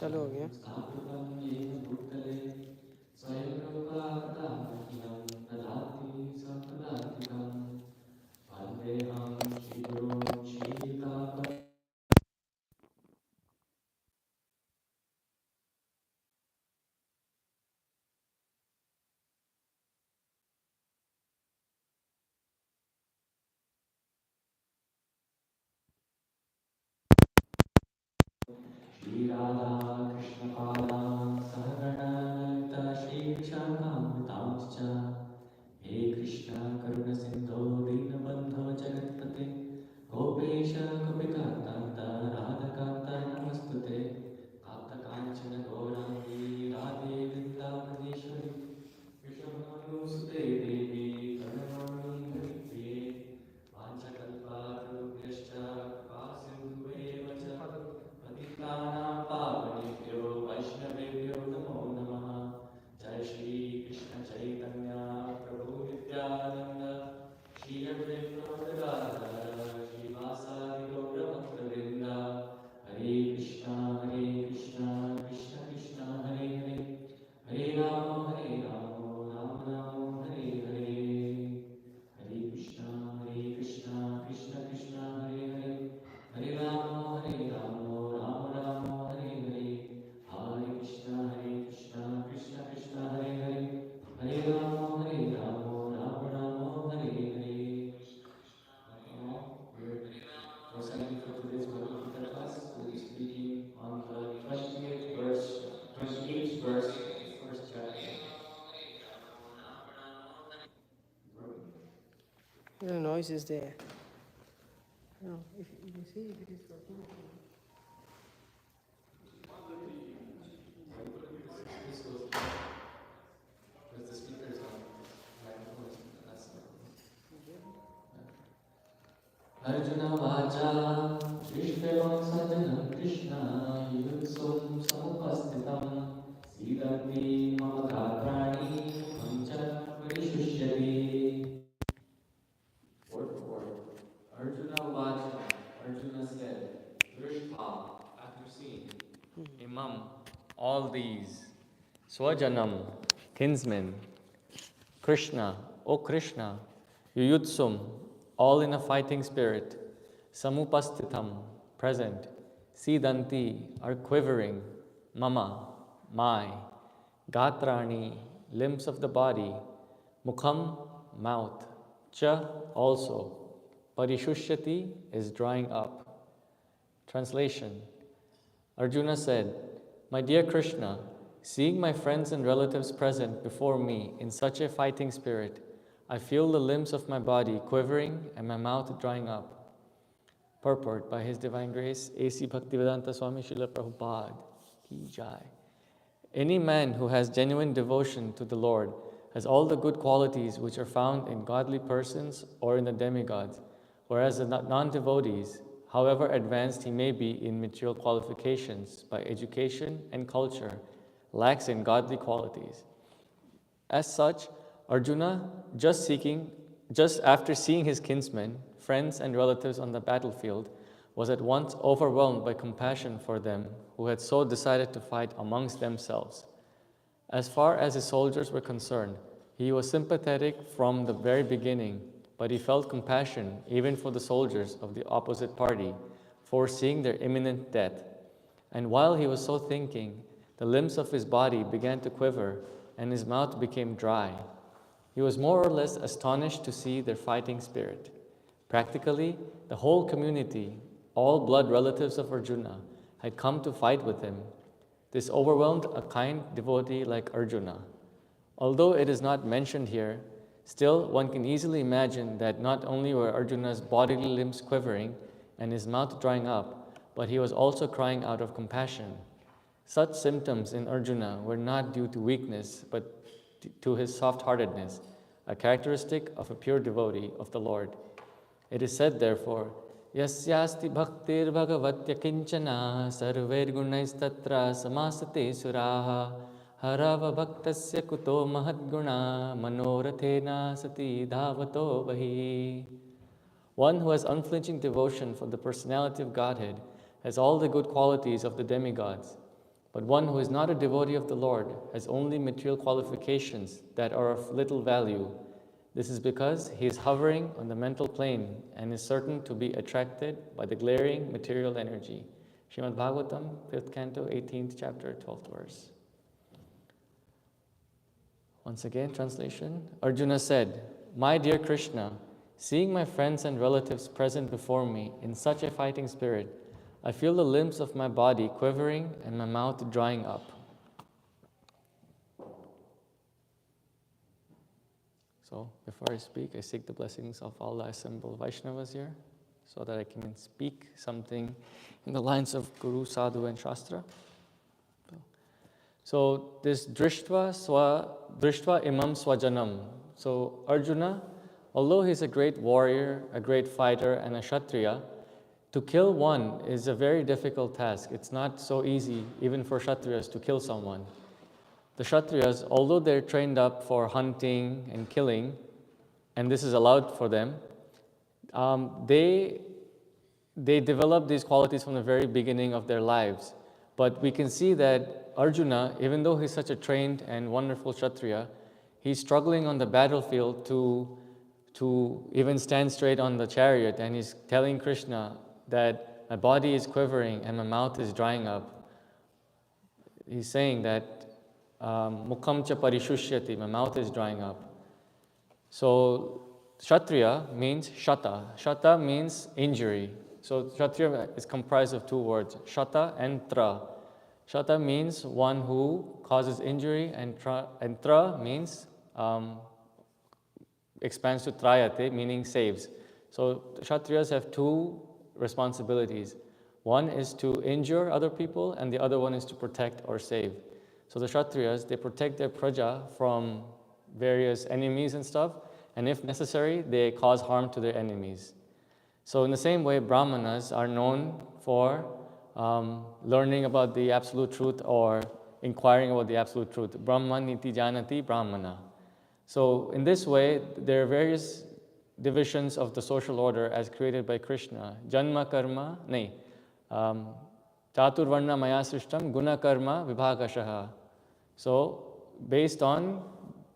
चालू हो गया। हे कृष्ण करुण सिंधो दीनबंधो जगत्पते गोपेश कपिकान्त राधकान्त नमस्तुते कांचन गौरांगी राधे वृंदावनेश्वरी कृष्णसुते देवी प्रणमामि हरिप्रिये वाञ्छकल्पतरुभ्यश्च कृपासिन्धुभ्येव च पतितानां पावनेभ्यो वैष्णवेभ्यो नमो नमः। जय श्री कृष्ण चैतन्य प्रभु नित्यानंद श्री अद्वैत गदाधर श्रीवासादि गौरभक्तवृंद हरे Krishna Krishna Krishna Hare Hare Hare Ram Ram Ram Hare Hare Hare Krishna Krishna Krishna Hare Hare Hare Ram Ram Ram Hare Hare Hare Krishna Krishna Krishna Hare Hare Hare Ram Ram Ram Hare Hare. Reciting for today's Bhagavad Gita class, we'll be speaking on the 28th verse, 28th verse of the first chapter. The noise is there. No, if you see if it is working. Because the speaker is on. That's Arjuna uvāca dṛṣṭvemaṁ sva-janam Kṛṣṇa yuyutsuṁ samupasthitam sīdanti mama gātrāṇi mukham pariśuṣyati. Word for word. Arjuna uvāca. Arjuna said, dṛṣṭvā, after seeing, imam, all these, sva-janam, kinsmen, Kṛṣṇa, O Kṛṣṇa, yuyutsum, all in a fighting spirit, samupasthitam, present, sīdanti, are quivering, mama, my, gātrāṇi, limbs of the body, mukham, mouth, cha, also, pariśuṣyati is drying up. Translation. Arjuna said, my dear Kṛṣṇa, seeing my friends and relatives present before me in such a fighting spirit, I feel the limbs of my body quivering and my mouth drying up. Purport by His Divine Grace, A.C. Bhaktivedanta Swami Srila Prabhupada Ki Jai. Any man who has genuine devotion to the Lord has all the good qualities which are found in godly persons or in the demigods, whereas the non-devotees, however advanced he may be in material qualifications by education and culture, lacks in godly qualities. As such, Arjuna, just after seeing his kinsmen, friends and relatives on the battlefield, was at once overwhelmed by compassion for them who had so decided to fight amongst themselves. As far as his soldiers were concerned, he was sympathetic from the very beginning, but he felt compassion even for the soldiers of the opposite party, foreseeing their imminent death. And while he was so thinking, the limbs of his body began to quiver, and his mouth became dry. He was more or less astonished to see their fighting spirit. Practically, the whole community, all blood relatives of Arjuna, had come to fight with him. This overwhelmed a kind devotee like Arjuna. Although it is not mentioned here, still one can easily imagine that not only were Arjuna's bodily limbs quivering and his mouth drying up, but he was also crying out of compassion. Such symptoms in Arjuna were not due to weakness, but to his soft-heartedness, a characteristic of a pure devotee of the Lord. It is said, therefore, Yasyasti bhaktir bhagavatya kinchana sarvairgunaistatra samasate suraha harava bhaktasya kuto mahadguna manorathena sati dhavato vahi. One who has unflinching devotion for the personality of Godhead has all the good qualities of the demigods. But one who is not a devotee of the Lord has only material qualifications that are of little value. This is because he is hovering on the mental plane and is certain to be attracted by the glaring material energy. Srimad Bhagavatam, 5th canto, 18th chapter, 12th verse. Once again, translation. Arjuna said, "My dear Kṛṣṇa, seeing my friends and relatives present before me in such a fighting spirit, I feel the limbs of my body quivering and my mouth drying up." So, before I speak, I seek the blessings of all the assembled Vaishnavas here, so that I can speak something in the lines of Guru, Sadhu, and Shastra. So, this dṛṣṭvemam sva-janam. So, Arjuna, although he's a great warrior, a great fighter, and a Kshatriya, to kill one is a very difficult task. It's not so easy, even for Kshatriyas, to kill someone. The Kshatriyas, although they're trained up for hunting and killing, and this is allowed for them, they develop these qualities from the very beginning of their lives. But we can see that Arjuna, even though he's such a trained and wonderful Kshatriya, he's struggling on the battlefield to even stand straight on the chariot, and he's telling Kṛṣṇa that my body is quivering and my mouth is drying up. He's saying that mukhaṁ pariśuṣyati, my mouth is drying up. So Kshatriya means shata. Shata means injury. So Kshatriya is comprised of two words, shata and tra. Shata means one who causes injury, and tra means expands to trayate, meaning saves. So Kshatriyas have two responsibilities. One is to injure other people, and the other one is to protect or save. So the Kshatriyas, they protect their praja from various enemies and stuff, and if necessary, they cause harm to their enemies. So in the same way, Brahmanas are known for learning about the absolute truth or inquiring about the absolute truth. Brahman niti janati brahmana. So in this way, there are various divisions of the social order as created by Kṛṣṇa. Janma karma, chaturvarna maya srishtam guna karma vibhāgashah. So based on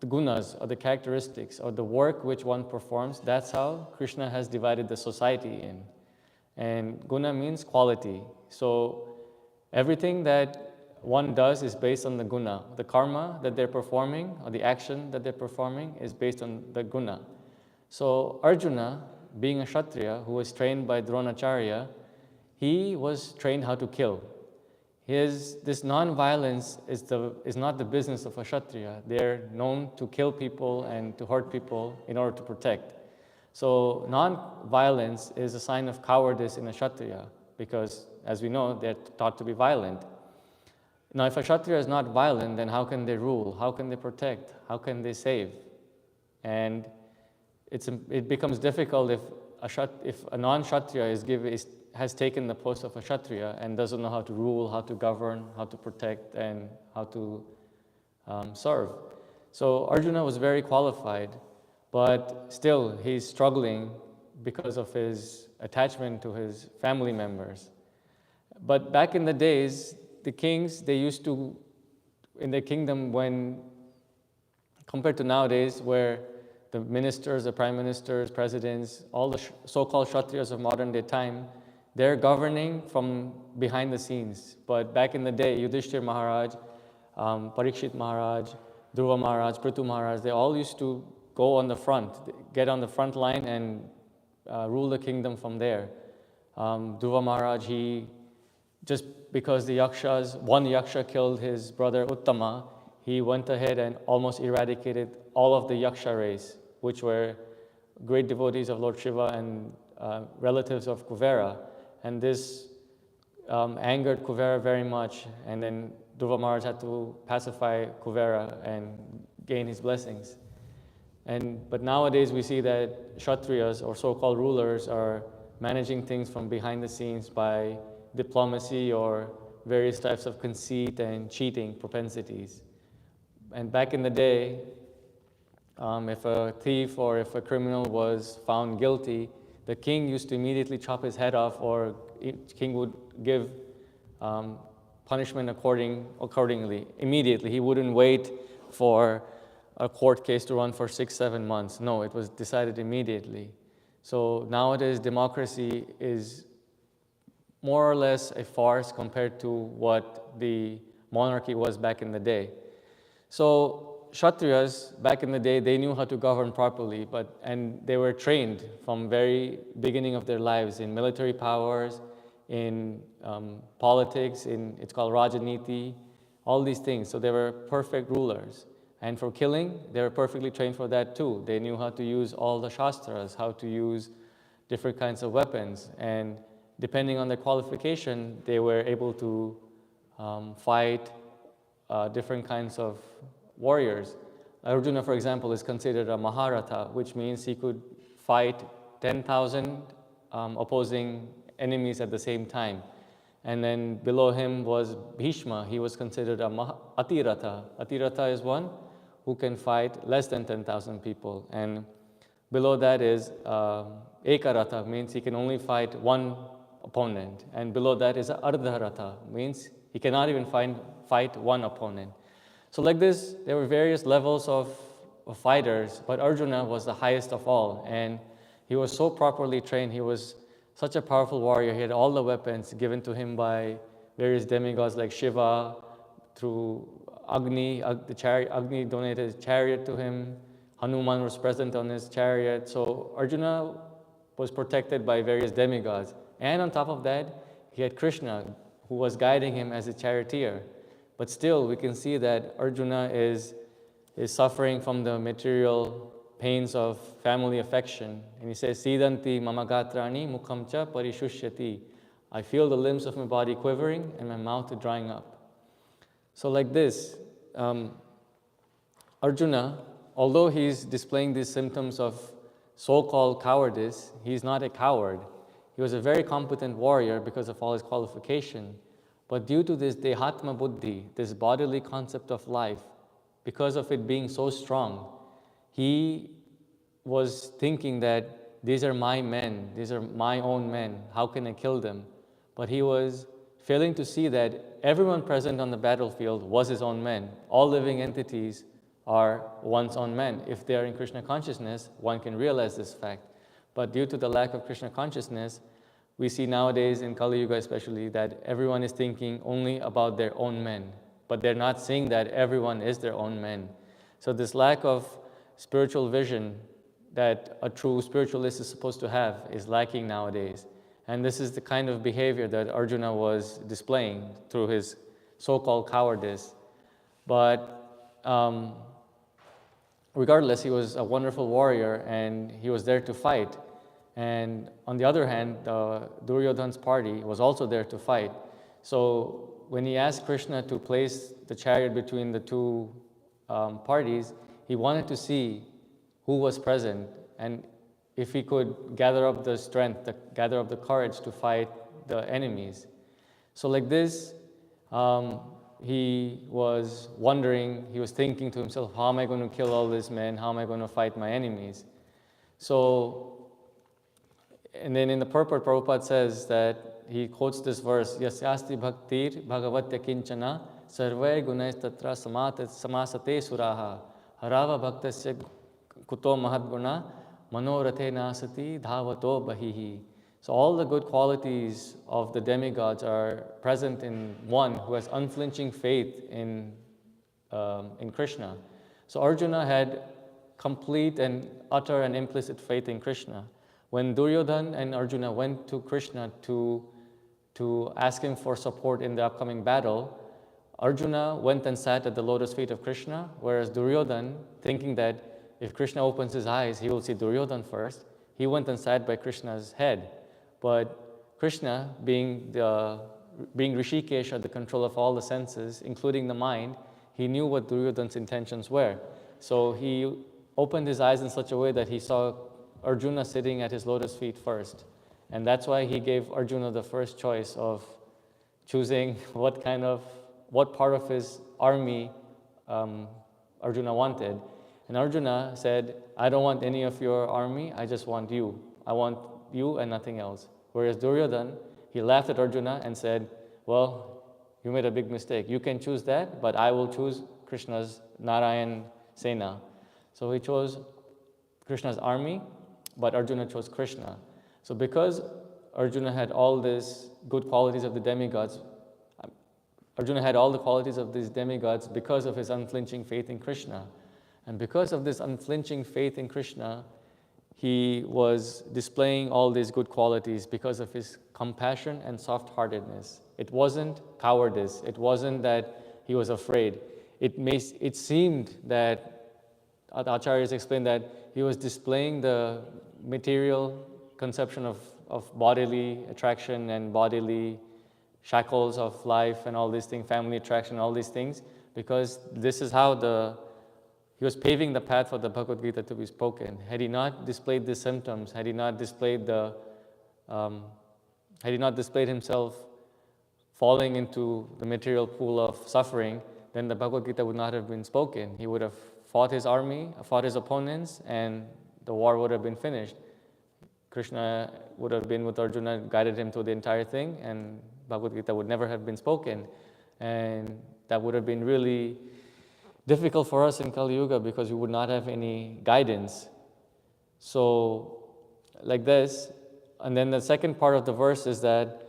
the gunas, or the characteristics, or the work which one performs, that's how Kṛṣṇa has divided the society in. And guna means quality. So everything that one does is based on the guna. The karma that they're performing, or the action that they're performing, is based on the guna. So Arjuna, being a Kshatriya who was trained by Dronacharya, he was trained how to kill. This non-violence is not the business of a Kshatriya. They're known to kill people and to hurt people in order to protect. So non-violence is a sign of cowardice in a Kshatriya, because as we know, they're taught to be violent. Now, if a Kshatriya is not violent, then how can they rule? How can they protect? How can they save? And it becomes difficult if a non-Kshatriya has taken the post of a Kshatriya and doesn't know how to rule, how to govern, how to protect, and how to serve. So Arjuna was very qualified, but still he's struggling because of his attachment to his family members. But back in the days, the kings, they used to, in their kingdom, when compared to nowadays, where the ministers, the prime ministers, presidents, all the so-called Kshatriyas of modern day time, they're governing from behind the scenes. But back in the day, Yudhishthir Maharaj, Parikshit Maharaj, Dhruva Maharaj, Prithu Maharaj, they all used to go on the front, get on the front line and rule the kingdom from there. Dhruva Maharaj, just because the yakshas, one yaksha killed his brother Uttama, he went ahead and almost eradicated all of the yaksha race, which were great devotees of Lord Shiva and relatives of Quivera. And this angered Quivera very much, and then Dhruva Maharaj had to pacify Quivera and gain his blessings. But nowadays we see that Kshatriyas, or so-called rulers, are managing things from behind the scenes by diplomacy or various types of conceit and cheating propensities. And back in the day, if a thief or if a criminal was found guilty, the king used to immediately chop his head off, or king would give punishment accordingly, immediately. He wouldn't wait for a court case to run for 6-7 months. No, it was decided immediately. So nowadays, democracy is more or less a farce compared to what the monarchy was back in the day. So Kshatriyas, back in the day, they knew how to govern properly, and they were trained from very beginning of their lives in military powers, in politics, it's called Rajaniti, all these things. So they were perfect rulers. And for killing, they were perfectly trained for that too. They knew how to use all the shastras, how to use different kinds of weapons. And depending on their qualification, they were able to fight different kinds of warriors. Arjuna, for example, is considered a Maharatha, which means he could fight 10,000 opposing enemies at the same time. And then below him was Bhishma. He was considered a Atiratha. Atiratha is one who can fight less than 10,000 people. And below that is Ekaratha, means he can only fight one opponent. And below that is Ardharatha, means he cannot even fight one opponent. So like this, there were various levels of fighters, but Arjuna was the highest of all. And he was so properly trained. He was such a powerful warrior. He had all the weapons given to him by various demigods like Shiva, through Agni. Agni donated his chariot to him. Hanuman was present on his chariot. So Arjuna was protected by various demigods. And on top of that, he had Kṛṣṇa, who was guiding him as a charioteer. But still, we can see that Arjuna is suffering from the material pains of family affection. And he says, sīdanti mama gātrāṇi mukhaṁ ca pariśuṣyati. I feel the limbs of my body quivering and my mouth drying up. So like this, Arjuna, although he's displaying these symptoms of so-called cowardice, he's not a coward. He was a very competent warrior because of all his qualification. But due to this dehatma buddhi, this bodily concept of life, because of it being so strong, he was thinking that these are my men, these are my own men, how can I kill them? But he was failing to see that everyone present on the battlefield was his own men. All living entities are one's own men. If they are in Krishna consciousness, one can realize this fact. But due to the lack of Krishna consciousness, we see nowadays in Kali Yuga especially that everyone is thinking only about their own men, but they're not seeing that everyone is their own men. So this lack of spiritual vision that a true spiritualist is supposed to have is lacking nowadays. And this is the kind of behavior that Arjuna was displaying through his so-called cowardice. But regardless, he was a wonderful warrior and he was there to fight. And on the other hand, Duryodhana's party was also there to fight. So when he asked Kṛṣṇa to place the chariot between the two parties, he wanted to see who was present and if he could gather up the strength, gather up the courage to fight the enemies. So like this, he was wondering, he was thinking to himself, how am I going to kill all these men? How am I going to fight my enemies? So, and then in the Purport, Prabhupada says that he quotes this verse, Yasyasti bhaktir bhagavatya kinchana sarvai gunais tatra samasate suraha harava bhaktasya kuto mahadguna manorathe nasati dhavato bahihi. So all the good qualities of the demigods are present in one who has unflinching faith in Kṛṣṇa. So Arjuna had complete and utter and implicit faith in Kṛṣṇa. When Duryodhana and Arjuna went to Kṛṣṇa to ask him for support in the upcoming battle, Arjuna went and sat at the lotus feet of Kṛṣṇa, whereas Duryodhana, thinking that if Kṛṣṇa opens his eyes, he will see Duryodhana first, he went and sat by Kṛṣṇa's head. But Kṛṣṇa, being Rishikesh at the control of all the senses, including the mind, he knew what Duryodhana's intentions were. So he opened his eyes in such a way that he saw Arjuna sitting at his lotus feet first. And that's why he gave Arjuna the first choice of choosing what part of his army Arjuna wanted. And Arjuna said, I don't want any of your army, I just want you. I want you and nothing else. Whereas Duryodhana, he laughed at Arjuna and said, well, you made a big mistake. You can choose that, but I will choose Krishna's Narayan Sena. So he chose Krishna's army, but Arjuna chose Kṛṣṇa. So because Arjuna had all these good qualities of the demigods, Arjuna had all the qualities of these demigods because of his unflinching faith in Kṛṣṇa. And because of this unflinching faith in Kṛṣṇa, he was displaying all these good qualities because of his compassion and soft-heartedness. It wasn't cowardice. It wasn't that he was afraid. It seemed that, the acharyas explained that he was displaying the material conception of bodily attraction and bodily shackles of life and all these things, family attraction, all these things, because this is how he was paving the path for the Bhagavad Gita to be spoken. Had he not displayed these symptoms, had he not displayed himself falling into the material pool of suffering, then the Bhagavad Gita would not have been spoken. He would have fought his army, fought his opponents, and the war would have been finished. Kṛṣṇa would have been with Arjuna, guided him through the entire thing, and Bhagavad Gita would never have been spoken. And that would have been really difficult for us in Kali Yuga because we would not have any guidance. So, like this. And then the second part of the verse is that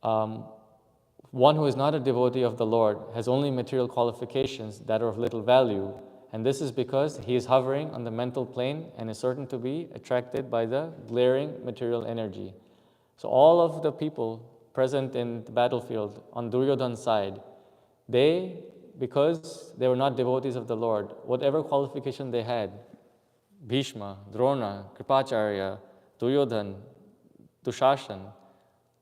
one who is not a devotee of the Lord has only material qualifications that are of little value. And this is because he is hovering on the mental plane and is certain to be attracted by the glaring material energy. So all of the people present in the battlefield on Duryodhana's side, because they were not devotees of the Lord, whatever qualification they had, Bhishma, Drona, Kripacharya, Duryodhana, Dushashan,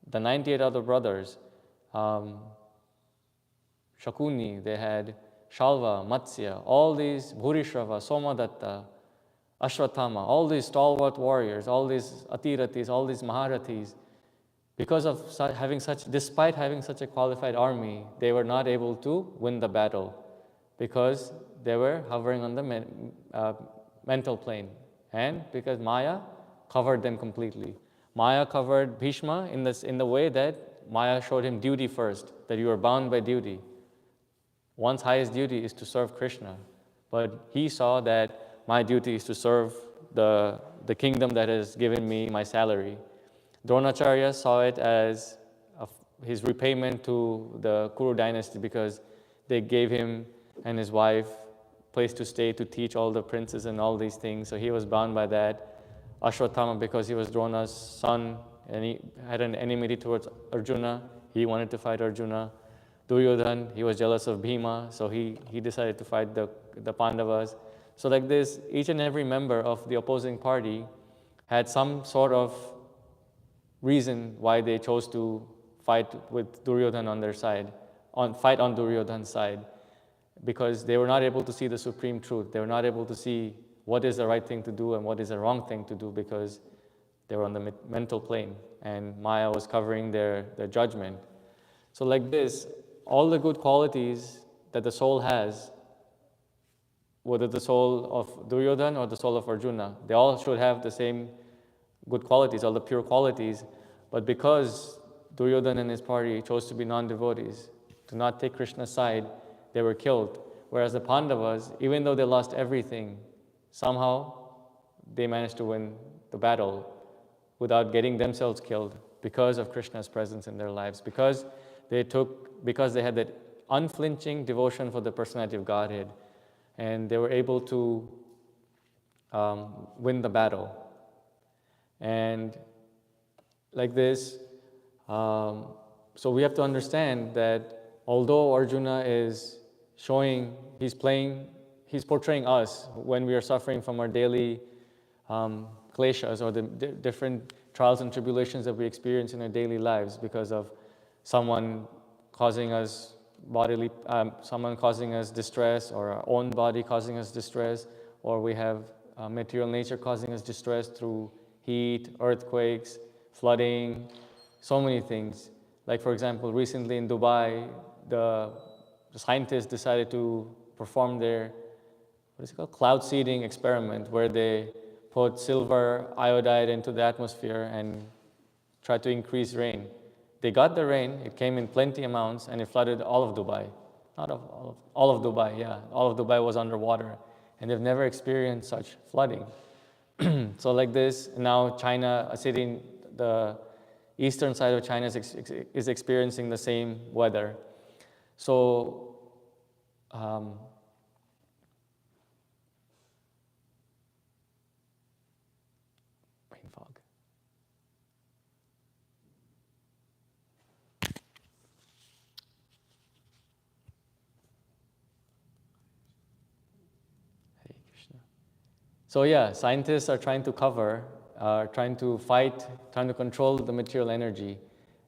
the 98 other brothers, Shakuni, they had Shalva, Matsya, all these Bhurishrava, Somadatta, Ashwatthama, all these stalwart warriors, all these Atiratis, all these Maharathis, because of despite having such a qualified army, they were not able to win the battle because they were hovering on the mental plane, and because Maya covered them completely. Maya covered Bhishma in the way that Maya showed him duty first, that you are bound by duty. One's highest duty is to serve Kṛṣṇa, but he saw that my duty is to serve the kingdom that has given me my salary. Dronacharya saw it as his repayment to the Kuru dynasty because they gave him and his wife place to stay to teach all the princes and all these things, so he was bound by that. Ashwatthama, because he was Drona's son and he had an enmity towards Arjuna, he wanted to fight Arjuna. Duryodhana, he was jealous of Bhima, so he decided to fight the Pandavas. So like this, each and every member of the opposing party had some sort of reason why they chose to fight with Duryodhana on their side, fight on Duryodhana's side, because they were not able to see the supreme truth. They were not able to see what is the right thing to do and what is the wrong thing to do because they were on the mental plane and Maya was covering their judgment. So like this, all the good qualities that the soul has, whether the soul of Duryodhana or the soul of Arjuna, they all should have the same good qualities, all the pure qualities. But because Duryodhana and his party chose to be non-devotees, to not take Krishna's side, they were killed. Whereas the Pandavas, even though they lost everything, somehow they managed to win the battle without getting themselves killed because of Krishna's presence in their lives, because they had that unflinching devotion for the personality of Godhead, and they were able to win the battle. And like this, so we have to understand that although Arjuna is he's portraying us when we are suffering from our daily kleshas or the different trials and tribulations that we experience in our daily lives because of someone causing us distress, or our own body causing us distress, or we have material nature causing us distress through heat, earthquakes, flooding, so many things. Like for example, recently in Dubai, the scientists decided to perform their, cloud seeding experiment, where they put silver iodide into the atmosphere and try to increase rain. they got the rain, it came in plenty amounts, and it flooded all of Dubai. Not all of Dubai, yeah. All of Dubai was underwater, and they've never experienced such flooding. So like this, now China, a city in the eastern side of China is experiencing the same weather. So, brain fog. Hare Krishna. So yeah, scientists are trying to trying to fight, trying to control the material energy,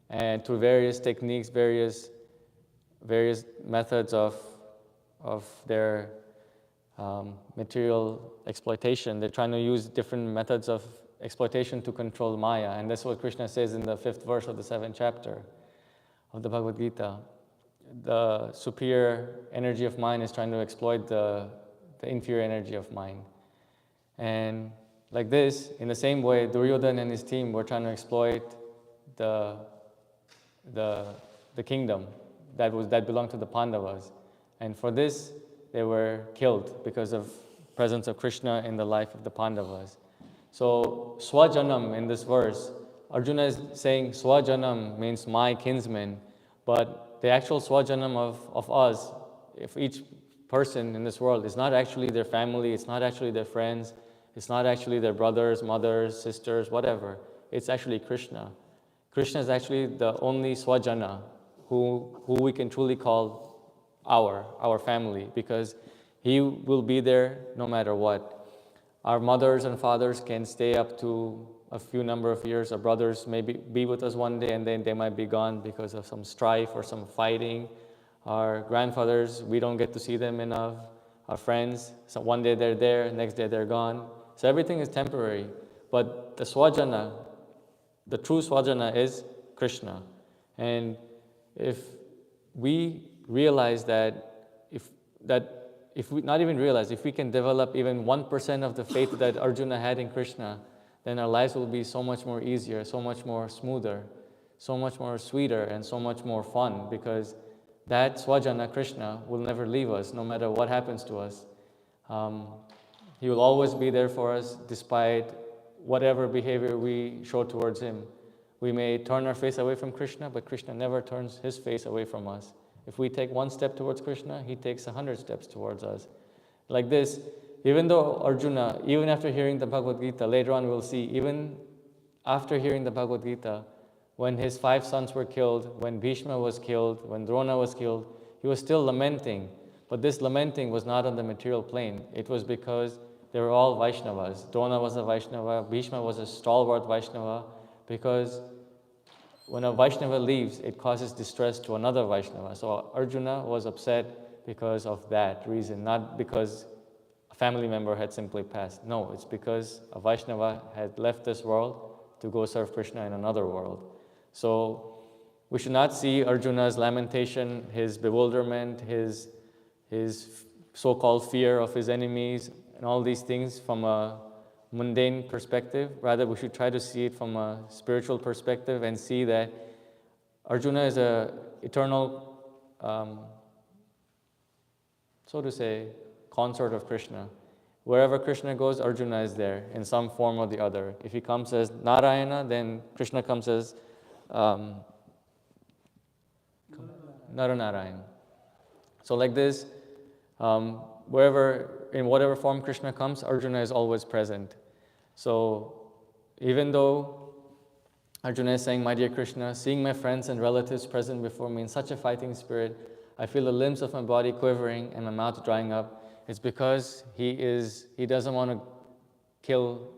and through various techniques, various methods of their material exploitation. They're trying to use different methods of exploitation to control Maya, and that's what Kṛṣṇa says in the 5th verse of the 7th chapter of the Bhagavad Gita. The superior energy of mind is trying to exploit the inferior energy of mind. And like this, in the same way, Duryodhana and his team were trying to exploit the kingdom that belonged to the Pandavas. And for this, they were killed because of presence of Kṛṣṇa in the life of the Pandavas. So, sva-janam in this verse, Arjuna is saying sva-janam means my kinsmen, but the actual sva-janam of us, if each person in this world is not actually their family, it's not actually their friends, it's not actually their brothers, mothers, sisters, whatever. It's actually Kṛṣṇa. Kṛṣṇa is actually the only sva-jana who we can truly call our family, because he will be there no matter what. Our mothers and fathers can stay up to a few number of years. Our brothers may be with us one day and then they might be gone because of some strife or some fighting. Our grandfathers, we don't get to see them enough. Our friends, so one day they're there, next day they're gone. So everything is temporary. But the sva-jana, the true sva-jana is Kṛṣṇa. And if we realize if we not even realize, if we can develop even 1% of the faith that Arjuna had in Kṛṣṇa, then our lives will be so much more easier, so much more smoother, so much more sweeter, and so much more fun, because that sva-jana, Kṛṣṇa, will never leave us, no matter what happens to us. He will always be there for us, despite whatever behavior we show towards him. We may turn our face away from Kṛṣṇa, but Kṛṣṇa never turns his face away from us. If we take one step towards Kṛṣṇa, he takes 100 steps towards us. Like this, even though Arjuna, even after hearing the Bhagavad Gita, later on we'll see, even after hearing the Bhagavad Gita, when his 5 sons were killed, when Bhishma was killed, when Drona was killed, he was still lamenting. But this lamenting was not on the material plane. It was because they were all Vaishnavas. Drona was a Vaishnava, Bhishma was a stalwart Vaishnava, because when a Vaishnava leaves, it causes distress to another Vaishnava. So Arjuna was upset because of that reason, not because a family member had simply passed. No, it's because a Vaishnava had left this world to go serve Kṛṣṇa in another world. So we should not see Arjuna's lamentation, his bewilderment, his so-called fear of his enemies, and all these things from a mundane perspective. Rather, we should try to see it from a spiritual perspective and see that Arjuna is an eternal, so to say, consort of Kṛṣṇa. Wherever Kṛṣṇa goes, Arjuna is there in some form or the other. If he comes as Narayana, then Kṛṣṇa comes as Naranarayan. So like this, in whatever form Kṛṣṇa comes, Arjuna is always present. So even though Arjuna is saying, my dear Kṛṣṇa, seeing my friends and relatives present before me in such a fighting spirit, I feel the limbs of my body quivering and my mouth drying up. It's because he doesn't want to kill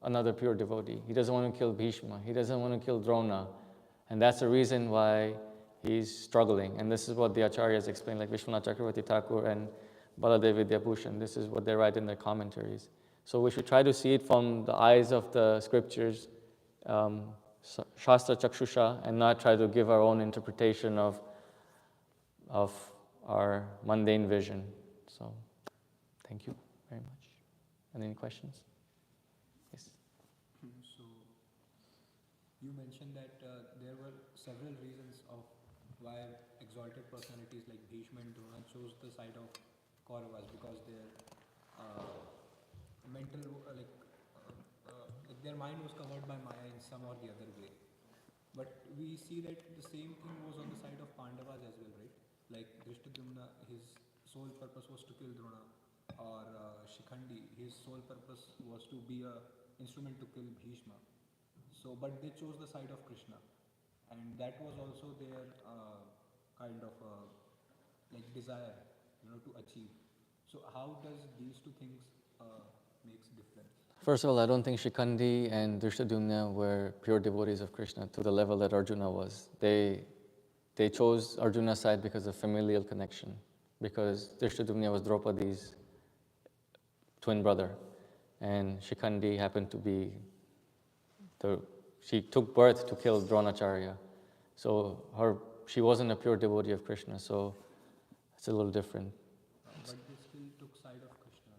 another pure devotee. He doesn't want to kill Bhishma. He doesn't want to kill Drona. And that's the reason why he's struggling. And this is what the Acharyas explain, like Vishwanath Chakravarti Thakur and Baladev Vidyabhushan. This is what they write in their commentaries. So we should try to see it from the eyes of the scriptures, Shastra Chakshusha, and not try to give our own interpretation of our mundane vision. So, thank you very much. And any questions? Yes. So, you mentioned that there were several reasons of why exalted personalities like Bhishma and Drona chose the side of Kauravas, because their mental, like their mind was covered by Maya in some or the other way. But we see that the same thing was on the side of Pandavas as well, right? Like dṛṣṭvā, his sole purpose was to kill Drona, or Shikhandi, his sole purpose was to be a instrument to kill Bhishma. So, but they chose the side of Kṛṣṇa, and that was also their kind of like desire, to achieve. So, how does these two things makes difference? First of all, I don't think Shikhandi and dṛṣṭvā were pure devotees of Krishna to the level that Arjuna was. They chose Arjuna's side because of familial connection, because dṛṣṭvā was Draupadi's twin brother, and Shikhandi happened to be she took birth to kill Dronacharya. So she wasn't a pure devotee of Krishna, so it's a little different. But they still took side of Krishna,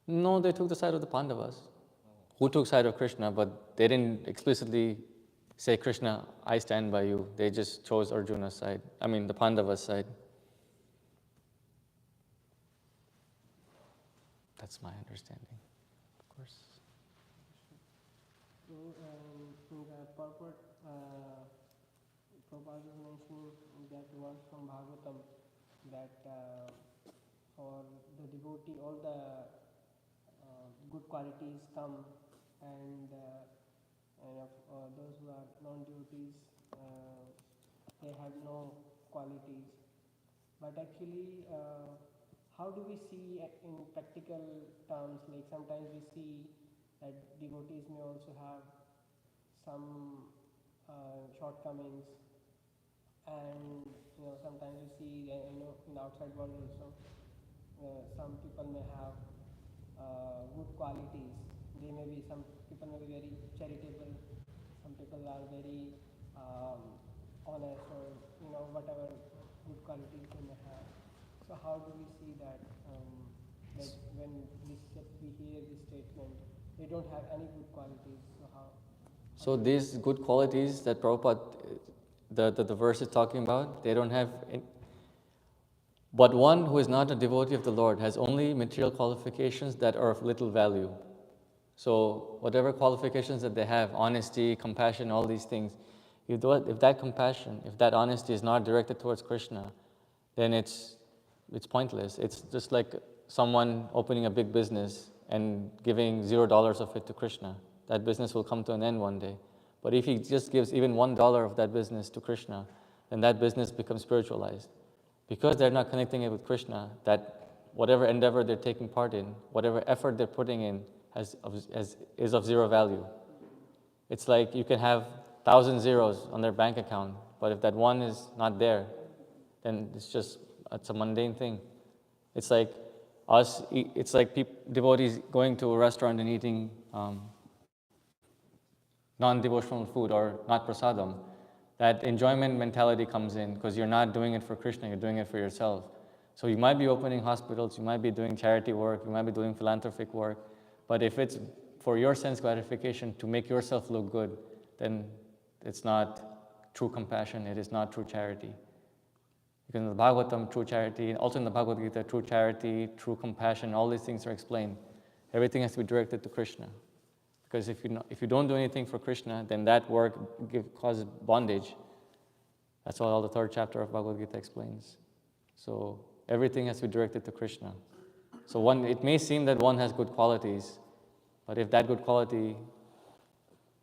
right? No, they took the side of the Pandavas, who took side of Krishna, but they didn't explicitly say, Krishna, I stand by you. They just chose Arjuna's side, the Pandavas' side. That's my understanding, of course. So, in the purport, Prabhupada is mentioning that verse from Bhagavatam that for the devotee, all the good qualities come, and those who are non-devotees, they have no qualities. But actually, how do we see in practical terms? Like sometimes we see that devotees may also have some shortcomings, and sometimes we see in the outside world also some people may have good qualities. Some people may be very charitable, some people are very honest, or whatever good qualities they may have. So how do we see that? Like when we hear this statement, they don't have any good qualities. So how? So these good qualities that Prabhupada, the verse is talking about, they don't have. But one who is not a devotee of the Lord has only material qualifications that are of little value. So whatever qualifications that they have, honesty, compassion, all these things, if that compassion, if that honesty is not directed towards Krishna, then it's pointless. It's just like someone opening a big business and giving $0 of it to Krishna. That business will come to an end one day. But if he just gives even $1 of that business to Krishna, then that business becomes spiritualized. Because they're not connecting it with Krishna, that whatever endeavor they're taking part in, whatever effort they're putting in is of zero value. It's like you can have 1,000 zeros on their bank account, but if that one is not there, then it's a mundane thing. It's like devotees going to a restaurant and eating non-devotional food or not prasadam. That enjoyment mentality comes in because you're not doing it for Krishna, you're doing it for yourself. So you might be opening hospitals, you might be doing charity work, you might be doing philanthropic work, but if it's for your sense gratification to make yourself look good, then it's not true compassion, it is not true charity. Because in the Bhagavatam, true charity, also in the Bhagavad Gita, true charity, true compassion, all these things are explained. Everything has to be directed to Krishna. Because if you don't do anything for Krishna, then that work causes bondage. That's what all the third chapter of Bhagavad Gita explains. So everything has to be directed to Krishna. So it may seem that one has good qualities, but if that good quality,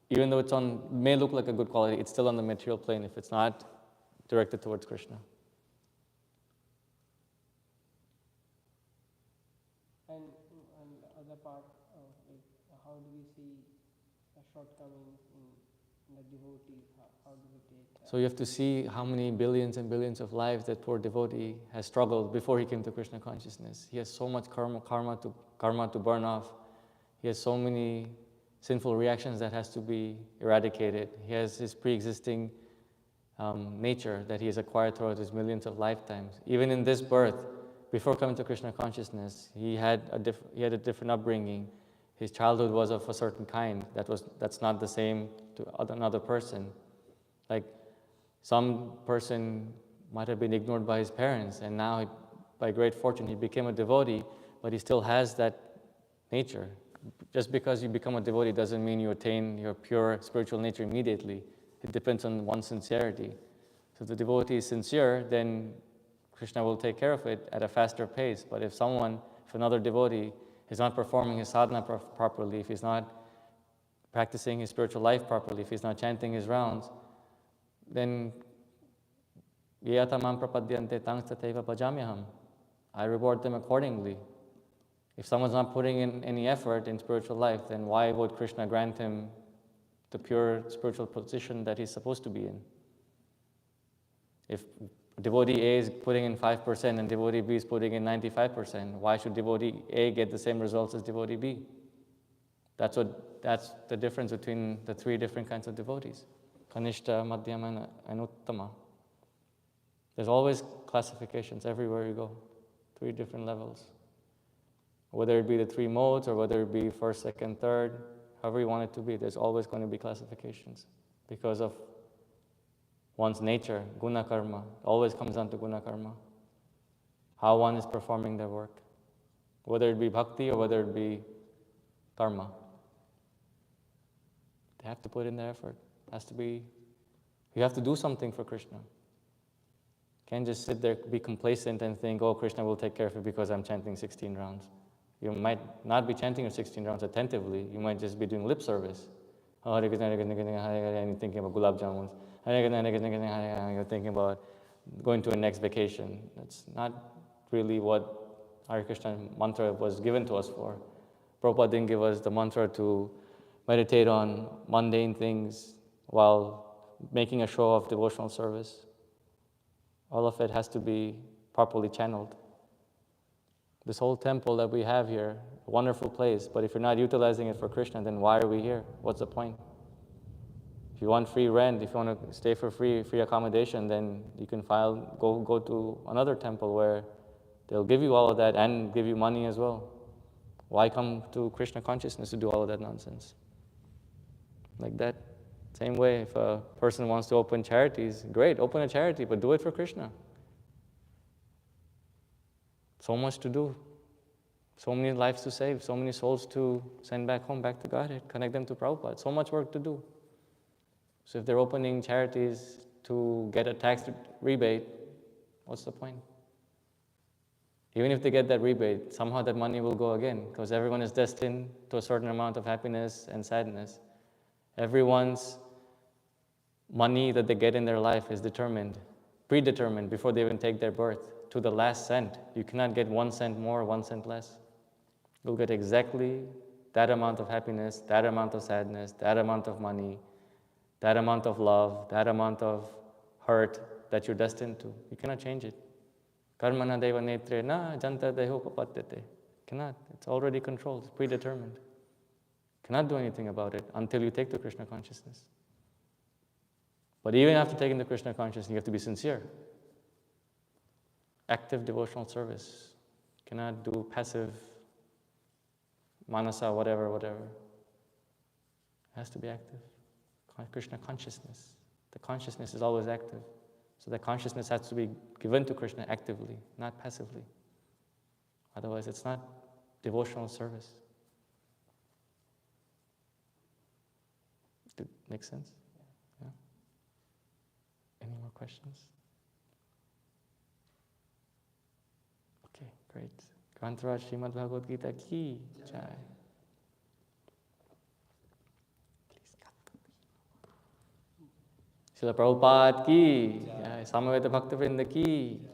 even though may look like a good quality, it's still on the material plane if it's not directed towards Krishna. And the other part of it, how do we see the shortcomings in the devotee? How do we take that? So you have to see how many billions and billions of lives that poor devotee has struggled before he came to Krishna consciousness. He has so much karma to burn off. He has so many sinful reactions that has to be eradicated. He has his pre-existing nature that he has acquired throughout his millions of lifetimes. Even in this birth, before coming to Krishna consciousness, he had a different upbringing. His childhood was of a certain kind that's not the same to another person. Like Some person might have been ignored by his parents, and now, by great fortune, he became a devotee, but he still has that nature. Just because you become a devotee doesn't mean you attain your pure spiritual nature immediately. It depends on one's sincerity. So if the devotee is sincere, then Kṛṣṇa will take care of it at a faster pace. But if another devotee is not performing his sadhana properly, if he's not practicing his spiritual life properly, if he's not chanting his rounds, then yuyutsuṁ prapadyante taṁ tateva bhajamyaham. I reward them accordingly. If someone's not putting in any effort in spiritual life, then why would Kṛṣṇa grant him the pure spiritual position that he's supposed to be in? If devotee A is putting in 5% and devotee B is putting in 95%, why should devotee A get the same results as devotee B? That's the difference between the three different kinds of devotees. Kanishta, Madhyama, and Uttama. There's always classifications everywhere you go. 3 different levels. Whether it be the 3 modes or whether it be first, second, third, however you want it to be, there's always going to be classifications because of one's nature, guna karma. It always comes down to guna karma. How one is performing their work. Whether it be bhakti or whether it be karma. They have to put in their effort. You have to do something for Kṛṣṇa. Can't just sit there, be complacent and think, oh, Kṛṣṇa will take care of it because I'm chanting 16 rounds. You might not be chanting your 16 rounds attentively. You might just be doing lip service. Oh, Hare Krishna, Hare Krishna, and you're thinking about gulab jamuns. Hare Krishna, Hare Krishna, and you're thinking about going to a next vacation. That's not really what Hare Krishna mantra was given to us for. Prabhupada didn't give us the mantra to meditate on mundane things while making a show of devotional service. All of it has to be properly channeled. This whole temple that we have here, a wonderful place, but if you're not utilizing it for Kṛṣṇa, then why are we here? What's the point? If you want free rent, if you want to stay for free accommodation, then you can go to another temple where they'll give you all of that and give you money as well. Why come to Kṛṣṇa consciousness to do all of that nonsense? Like that. Same way, if a person wants to open charities, great, open a charity, but do it for Kṛṣṇa. So much to do. So many lives to save, so many souls to send back home, back to Godhead, connect them to Prabhupada. So much work to do. So if they're opening charities to get a tax rebate, what's the point? Even if they get that rebate, somehow that money will go again, because everyone is destined to a certain amount of happiness and sadness. Everyone's money that they get in their life is predetermined before they even take their birth, to the last cent. You cannot get 1 cent more, 1 cent less. You'll get exactly that amount of happiness, that amount of sadness, that amount of money, that amount of love, that amount of hurt that you're destined to. You cannot change it. Karmana deva netre na janta deho papatyate. Cannot. It's already controlled. It's predetermined. Cannot do anything about it until you take the Kṛṣṇa consciousness. But even after taking the Kṛṣṇa consciousness, you have to be sincere. Active devotional service. Cannot do passive manasa, whatever. It has to be active. Kṛṣṇa consciousness. The consciousness is always active. So the consciousness has to be given to Kṛṣṇa actively, not passively. Otherwise, it's not devotional service. Did it make sense? Yeah. Any more questions? Okay, great. Gātrāṇi Śrīmad Bhagavad Gita ki jai. Srila Prabhupada ki jai. Samaveta Bhakta Vrinda ki jai.